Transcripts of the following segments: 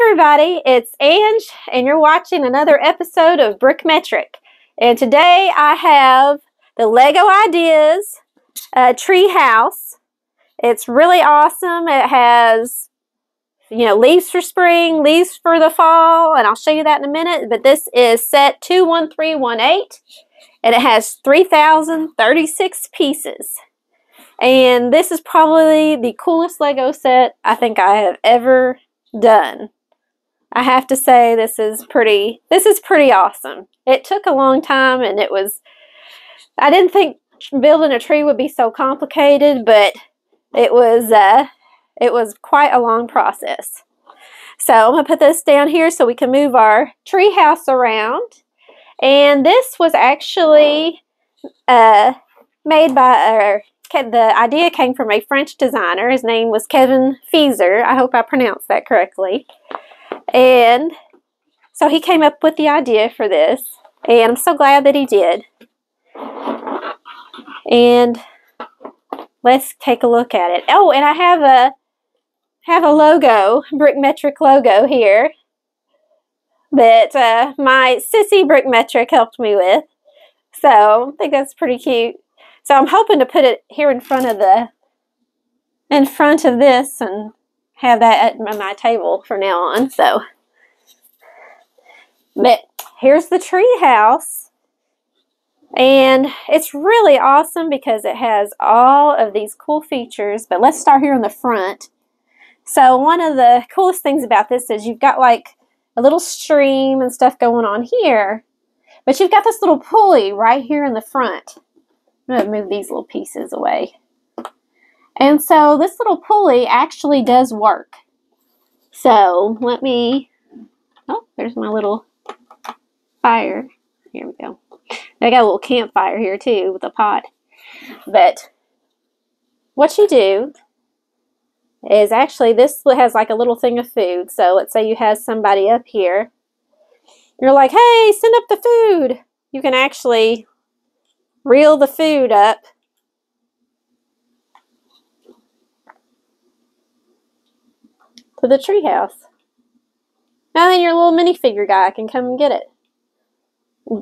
everybody, it's Ange, and you're watching another episode of Brickmetric. And today I have the Lego Ideas Treehouse. It's really awesome. It has, leaves for spring, leaves for the fall, and I'll show you that in a minute. But this is set 21318, and it has 3,036 pieces. And this is probably the coolest Lego set I think I have ever done. I have to say this is pretty awesome. It took a long time, and I didn't think building a tree would be so complicated, but it was quite a long process. So I'm going to put this down here so we can move our tree house around. And this was actually made by the idea came from a French designer. His name was Kevin Fieser. I hope I pronounced that correctly. And so he came up with the idea for this, and I'm so glad that he did. And let's take a look at it. Oh, and I have a logo, Brickmetric logo here that my sissy Brickmetric helped me with. So I think that's pretty cute. So I'm hoping to put it here in front of this and have that at my table from now on. So, but here's the tree house, and it's really awesome because it has all of these cool features. But let's start here in the front. So one of the coolest things about this is you've got like a little stream and stuff going on here, but you've got this little pulley right here in the front. I'm going to move these little pieces away. And so this little pulley actually does work. So let me, oh, there's my little fire. Here we go. I got a little campfire here too with a pot. But what you do is actually this has like a little thing of food. So let's say you have somebody up here. You're like, hey, send up the food. You can actually reel the food up to the treehouse. Now then your little minifigure guy can come and get it.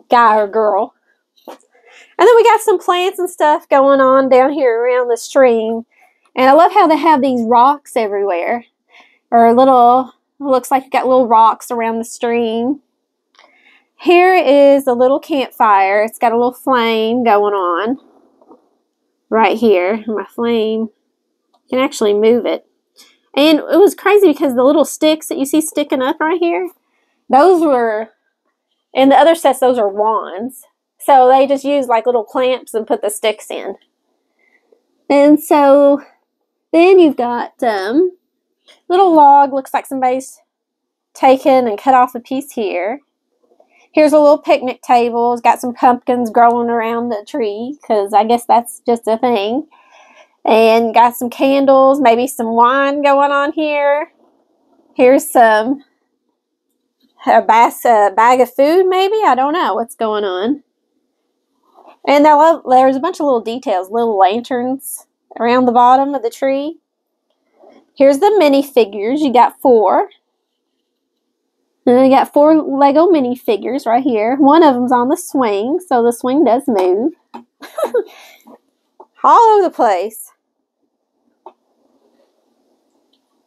Guy or girl. And then we got some plants and stuff going on down here around the stream. And I love how they have these rocks everywhere. Or looks like you got little rocks around the stream. Here is a little campfire. It's got a little flame going on right here. My flame, you can actually move it. And it was crazy because the little sticks that you see sticking up right here, those were, in the other sets, those are wands. So they just use like little clamps and put the sticks in. And so then you've got little log, looks like somebody's taken and cut off a piece here. Here's a little picnic table. It's got some pumpkins growing around the tree because I guess that's just a thing. And got some candles, maybe some wine going on here. Here's a bag of food maybe. I don't know what's going on. And there's a bunch of little details, little lanterns around the bottom of the tree. Here's the minifigures. You got 4. And we got 4 Lego minifigures right here. One of them's on the swing, so the swing does move. All over the place.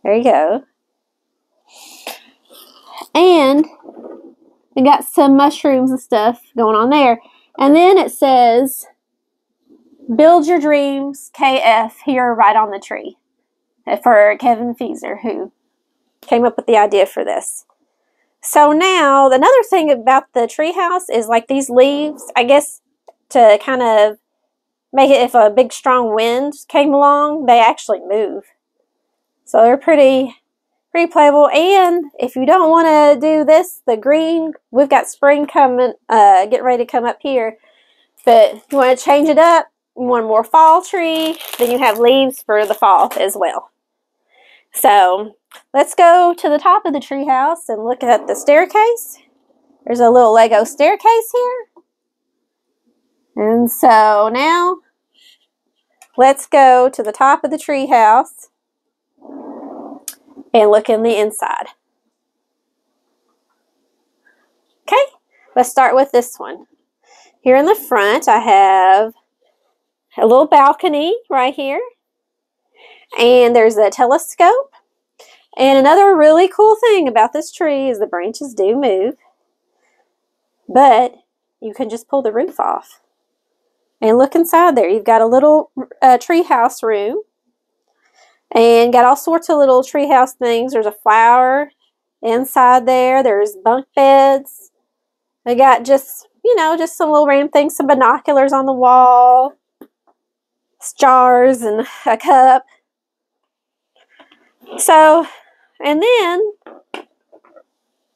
There you go. And we got some mushrooms and stuff going on there. And then it says, build your dreams, KF, here right on the tree. For Kevin Fieser, who came up with the idea for this. So now, another thing about the treehouse is like these leaves, I guess, to kind of make it if a big strong wind came along, they actually move. So they're pretty playable. And if you don't want to do this, the green, we've got spring coming, getting ready to come up here. But if you want to change it up, you want a more fall tree, then you have leaves for the fall as well. So let's go to the top of the treehouse and look at the staircase. There's a little Lego staircase here. And so now let's go to the top of the treehouse and look in the inside. Let's start with this one. Here in the front, I have a little balcony right here. And there's a telescope. And another really cool thing about this tree is the branches do move. But you can just pull the roof off. And look inside there. You've got a little treehouse room. And got all sorts of little treehouse things. There's a flower inside there. There's bunk beds. I got just, you know, just some little random things. Some binoculars on the wall. Jars and a cup. So, and then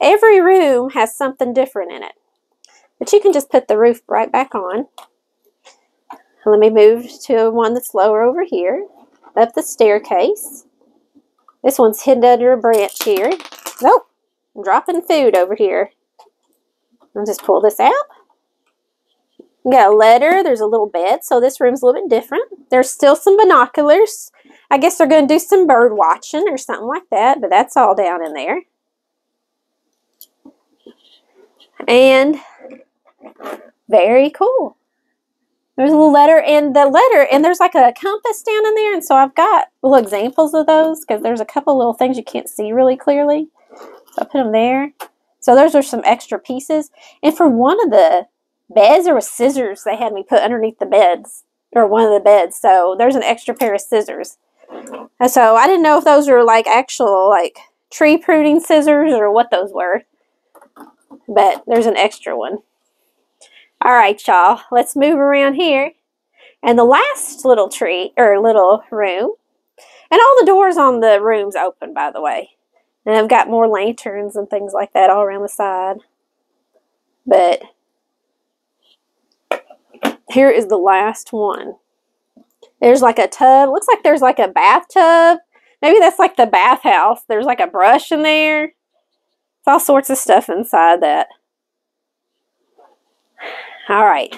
every room has something different in it. But you can just put the roof right back on. Let me move to one that's lower over here. Up the staircase. This one's hidden under a branch here. Nope. I'm dropping food over here. I'll just pull this out. We got a letter. There's a little bed. So this room's a little bit different. There's still some binoculars. I guess they're going to do some bird watching or something like that. But that's all down in there. And very cool. There's a little letter, and there's like a compass down in there, and so I've got little examples of those because there's a couple little things you can't see really clearly. So I put them there. So those are some extra pieces. And for one of the beds, there was scissors they had me put underneath the beds, or one of the beds. So there's an extra pair of scissors. And so I didn't know if those were like actual like tree pruning scissors or what those were. But there's an extra one. All right, y'all, let's move around here. And the last little little room, and all the doors on the rooms open, by the way. And I've got more lanterns and things like that all around the side. But here is the last one. There's like a tub. Looks like there's like a bathtub. Maybe that's like the bathhouse. There's like a brush in there. It's all sorts of stuff inside that. All right.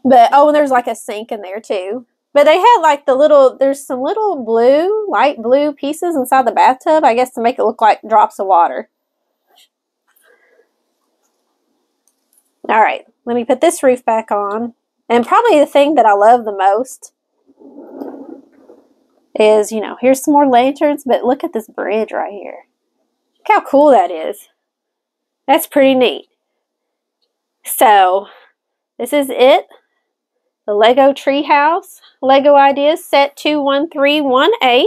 But, oh, and there's like a sink in there too. But they had like there's some little light blue pieces inside the bathtub, I guess to make it look like drops of water. All right, let me put this roof back on. And probably the thing that I love the most is, you know, here's some more lanterns, but look at this bridge right here. Look how cool that is. That's pretty neat. So, this is it. The Lego Treehouse. Lego Ideas Set 21318.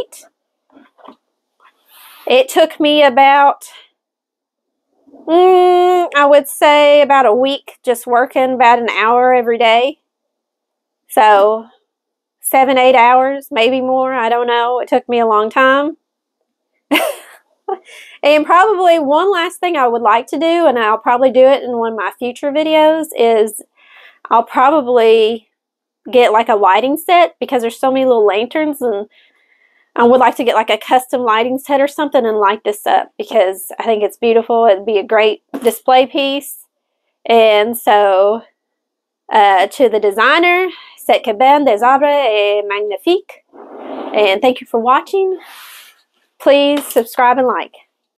It took me about, I would say about a week just working about an hour every day. So, 7-8 hours, maybe more. I don't know. It took me a long time. And probably one last thing I would like to do, and I'll probably do it in one of my future videos, is I'll probably get like a lighting set because there's so many little lanterns, and I would like to get like a custom lighting set or something and light this up because I think it's beautiful. It'd be a great display piece. And so, to the designer, cette cabane des arbres est magnifique. And thank you for watching. Please subscribe and like.